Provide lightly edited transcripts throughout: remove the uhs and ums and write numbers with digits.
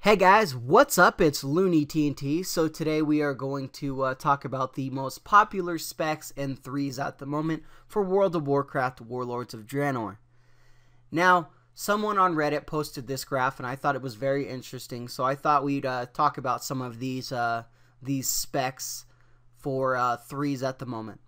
Hey guys, what's up? It's Looney TNT. So today we are going to talk about the most popular specs and threes at the moment for World of Warcraft Warlords of Draenor. Now, someone on Reddit posted this graph and I thought it was very interesting, so I thought we'd talk about some of these specs for threes at the moment.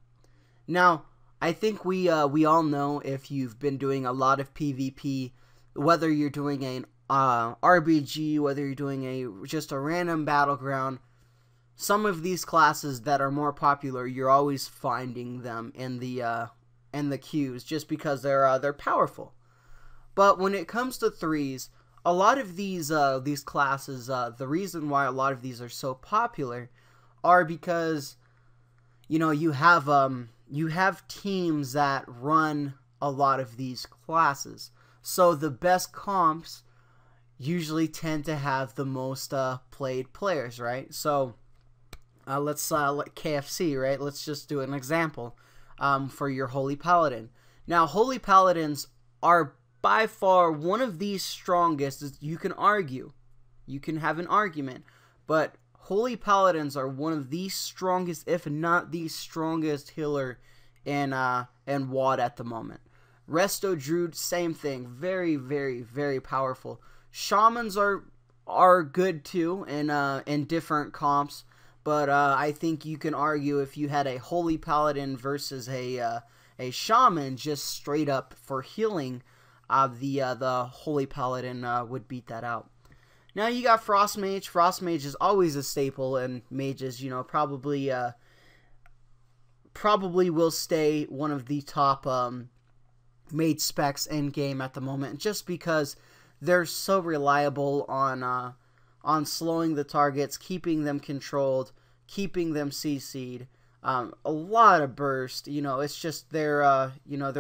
Now, I think we all know, if you've been doing a lot of PvP, whether you're doing an RBG, whether you're doing just a random battleground, some of these classes that are more popular, you're always finding them in the queues just because they're powerful. But when it comes to threes, a lot of these classes, the reason why a lot of these are so popular are because you have teams that run a lot of these classes. So the best comps usually tend to have the most played players, right? So let's let KFC, right? Let's just do an example for your Holy Paladin. Now, Holy Paladins are by far one of the strongest. You can argue, you can have an argument, but Holy Paladins are one of the strongest, if not the strongest healer in WoD at the moment. Resto Druid, same thing, very, very, very powerful. Shamans are good too in different comps, but I think you can argue if you had a Holy Paladin versus a Shaman just straight up for healing, the Holy Paladin would beat that out. Now you got Frost Mage. Frost Mage is always a staple, and mages, probably will stay one of the top mage specs in game at the moment, just because they're so reliable on slowing the targets, keeping them controlled, keeping them CC'd. A lot of burst. It's just they're a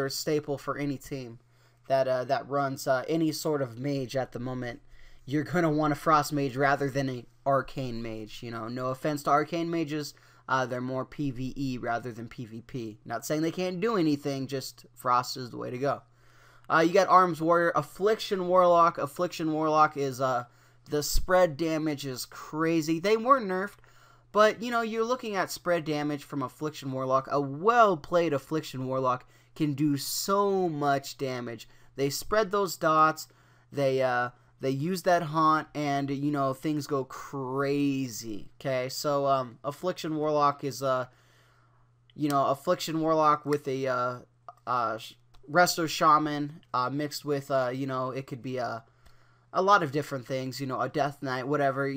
staple for any team that runs any sort of mage at the moment. You're gonna want a Frost Mage rather than an Arcane Mage. No offense to Arcane Mages, they're more PvE rather than PvP. Not saying they can't do anything, just Frost is the way to go. You got Arms Warrior, Affliction Warlock. Affliction Warlock is, the spread damage is crazy. They were nerfed, but, you're looking at spread damage from Affliction Warlock. A well-played Affliction Warlock can do so much damage. They spread those dots, they use that haunt, and, things go crazy, okay? So, Affliction Warlock is, Affliction Warlock with a, Resto Shaman, mixed with, it could be a lot of different things, a Death Knight, whatever,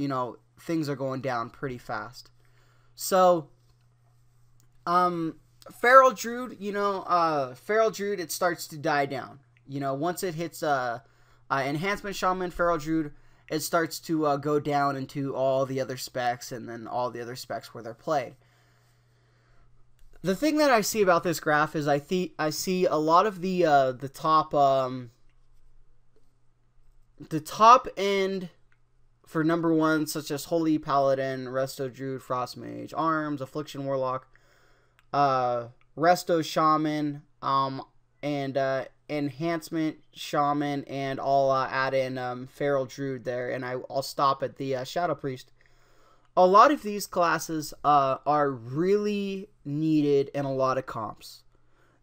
things are going down pretty fast. So, Feral Druid, Feral Druid, it starts to die down. Once it hits, Enhancement Shaman, Feral Druid, it starts to go down into all the other specs, and then all the other specs where they're played. The thing that I see about this graph is I see a lot of the top end for number one, such as Holy Paladin, Resto Druid, Frost Mage, Arms, Affliction Warlock, Resto Shaman, and Enhancement Shaman, and I'll add in Feral Druid there, and I'll stop at the Shadow Priest. A lot of these classes are really needed in a lot of comps.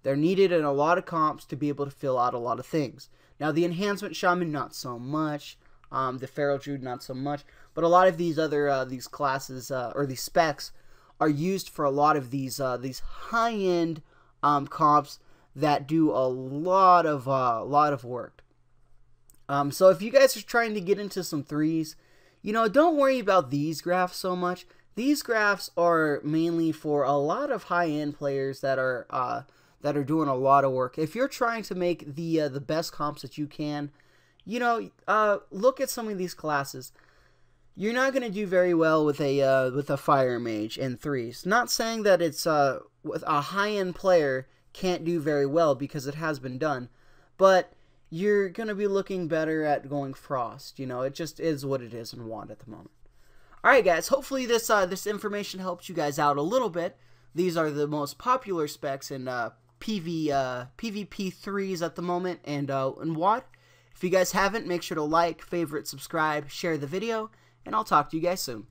They're needed in a lot of comps to be able to fill out a lot of things. Now, the Enhancement Shaman, not so much. The Feral Druid, not so much. But a lot of these other these classes or these specs are used for a lot of these high-end comps that do a lot of work. So if you guys are trying to get into some threes, don't worry about these graphs so much. These graphs are mainly for a lot of high-end players that are doing a lot of work. If you're trying to make the best comps that you can, look at some of these classes. You're not going to do very well with a Fire Mage in threes. Not saying that it's with a high-end player can't do very well, because it has been done, but you're going to be looking better at going Frost. It just is what it is in WoD at the moment. Alright guys, hopefully this information helps you guys out a little bit. These are the most popular specs in PvP 3s at the moment, and in WoD. If you guys haven't, make sure to like, favorite, subscribe, share the video, and I'll talk to you guys soon.